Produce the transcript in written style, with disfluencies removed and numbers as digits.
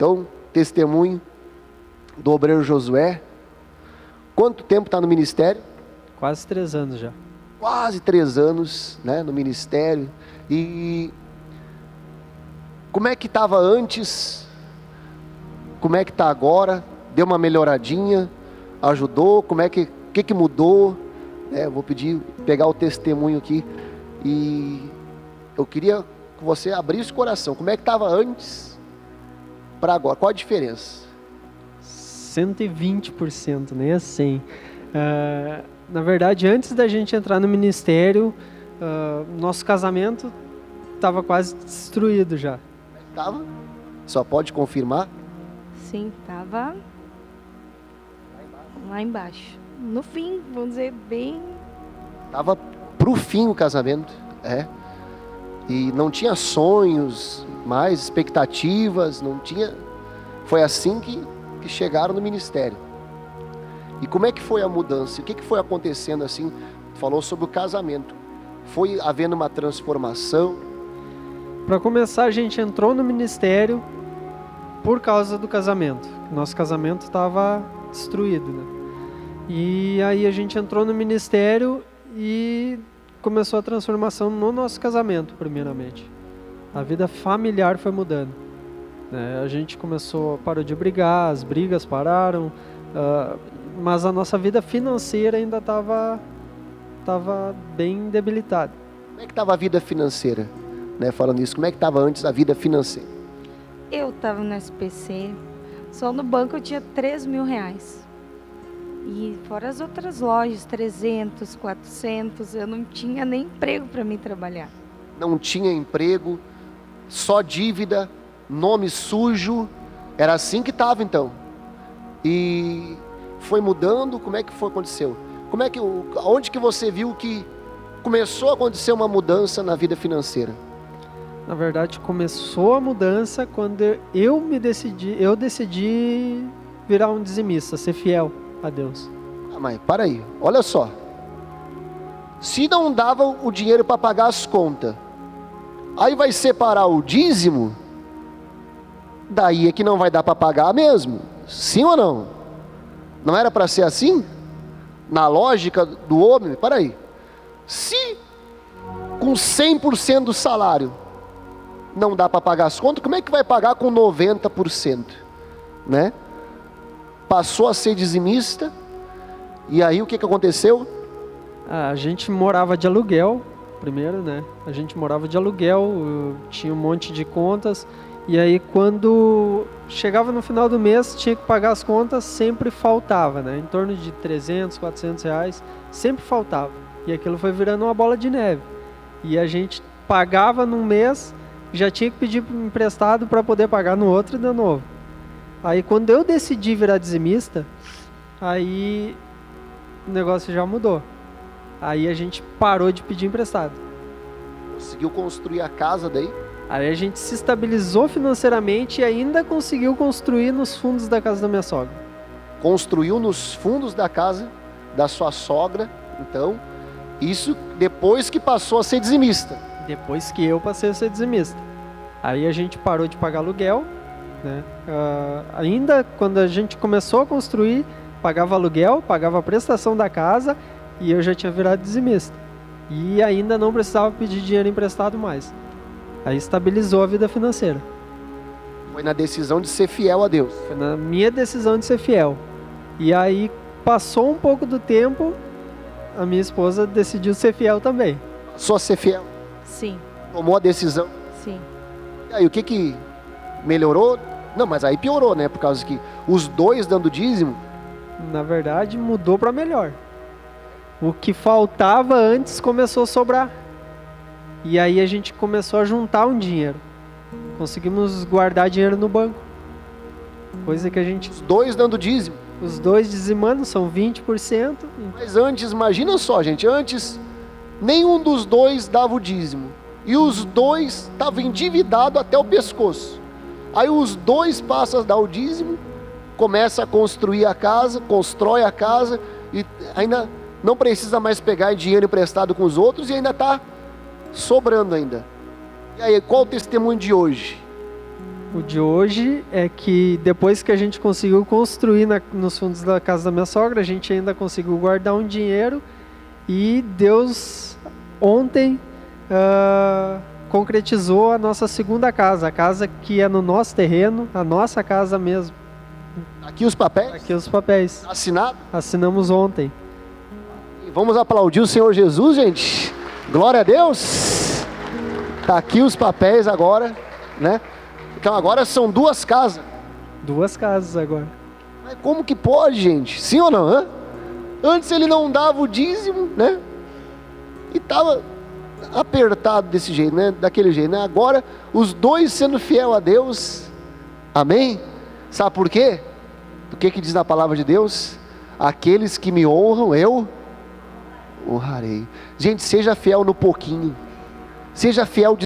Então, testemunho do obreiro Josué. Quanto tempo está no ministério? Quase 3 anos já. Quase 3 anos, né, no ministério. E como é que estava antes? Como é que está agora? Deu uma melhoradinha? Ajudou? Como é que mudou? Eu vou pegar o testemunho aqui. E eu queria que você abrisse o coração. Como é que estava antes para agora? Qual a diferença? 120%, nem a 100%. Na verdade, antes da gente entrar no ministério, nosso casamento estava quase destruído já. Estava? Só pode confirmar? Sim, estava lá embaixo. No fim, vamos dizer, bem... Estava pro fim o casamento, e não tinha sonhos, mais expectativas, não tinha. Foi assim que chegaram no ministério. E como é que foi a mudança? O que foi acontecendo assim? Falou sobre o casamento. Foi havendo uma transformação? Para começar, a gente entrou no ministério por causa do casamento. Nosso casamento estava destruído, né? E aí a gente entrou no ministério e começou a transformação no nosso casamento, primeiramente. A vida familiar foi mudando, né? A gente parou de brigar, as brigas pararam, mas a nossa vida financeira ainda estava bem debilitada. Como é que estava a vida financeira? Né, falando isso, como é que estava antes a vida financeira? Eu estava no SPC, só no banco eu tinha 3 mil reais. E fora as outras lojas, 300, 400, eu não tinha nem emprego para mim trabalhar. Não tinha emprego, só dívida, nome sujo, era assim que estava então. E foi mudando, como é que aconteceu? Onde que você viu que começou a acontecer uma mudança na vida financeira? Na verdade, começou a mudança quando eu decidi virar um dizimista, ser fiel a Deus. Mas para aí, olha só. Se não dava o dinheiro para pagar as contas, aí vai separar o dízimo, daí é que não vai dar para pagar mesmo. Sim ou não? Não era para ser assim? Na lógica do homem, para aí. Se com 100% do salário não dá para pagar as contas, como é que vai pagar com 90%? Né? Passou a ser dizimista, e aí o que aconteceu? A gente morava de aluguel, primeiro, né? A gente morava de aluguel, tinha um monte de contas, e aí quando chegava no final do mês, tinha que pagar as contas, sempre faltava, né? Em torno de 300, 400 reais, sempre faltava. E aquilo foi virando uma bola de neve. E a gente pagava num mês, já tinha que pedir emprestado para poder pagar no outro e de novo. Aí quando eu decidi virar dizimista, aí o negócio já mudou. Aí a gente parou de pedir emprestado. Conseguiu construir a casa daí? Aí a gente se estabilizou financeiramente e ainda conseguiu construir nos fundos da casa da minha sogra. Construiu nos fundos da casa da sua sogra, então, isso depois que passou a ser dizimista. Depois que eu passei a ser dizimista. Aí a gente parou de pagar aluguel, né? Ainda quando a gente começou a construir, pagava aluguel, pagava a prestação da casa e eu já tinha virado dizimista. E ainda não precisava pedir dinheiro emprestado mais. Aí estabilizou a vida financeira. Foi na decisão de ser fiel a Deus. Foi na minha decisão de ser fiel. E aí passou um pouco do tempo, a minha esposa decidiu ser fiel também. Só ser fiel? Sim. Tomou a decisão? Sim. E aí, o que melhorou? Não, mas aí piorou, né? Por causa que os dois dando dízimo... Na verdade, mudou para melhor. O que faltava antes começou a sobrar. E aí a gente começou a juntar um dinheiro. Conseguimos guardar dinheiro no banco. Coisa que a gente... Os dois dando dízimo. Os dois dizimando, são 20%. Mas antes, imagina só, gente, antes nenhum dos dois dava o dízimo. E os dois estavam endividados até o pescoço. Aí os dois passam a dar o dízimo, começa a construir a casa, constrói a casa, e ainda não precisa mais pegar dinheiro emprestado com os outros, e ainda está sobrando ainda. E aí, qual o testemunho de hoje? O de hoje é que depois que a gente conseguiu construir nos fundos da casa da minha sogra, a gente ainda conseguiu guardar um dinheiro e Deus ontem concretizou a nossa segunda casa, a casa que é no nosso terreno, a nossa casa mesmo. Aqui os papéis? Aqui os papéis. Assinado? Assinamos ontem. E vamos aplaudir o Senhor Jesus, gente. Glória a Deus. Tá aqui os papéis agora, né? Então agora são 2 casas. 2 casas agora. Mas como que pode, gente? Sim ou não? Hã? Antes ele não dava o dízimo, né? E tava apertado desse jeito, né? Daquele jeito, né? Agora os 2 sendo fiel a Deus. Amém? Sabe por quê? O que diz na palavra de Deus? Aqueles que me honram, eu honrarei. Gente, seja fiel no pouquinho. Seja fiel de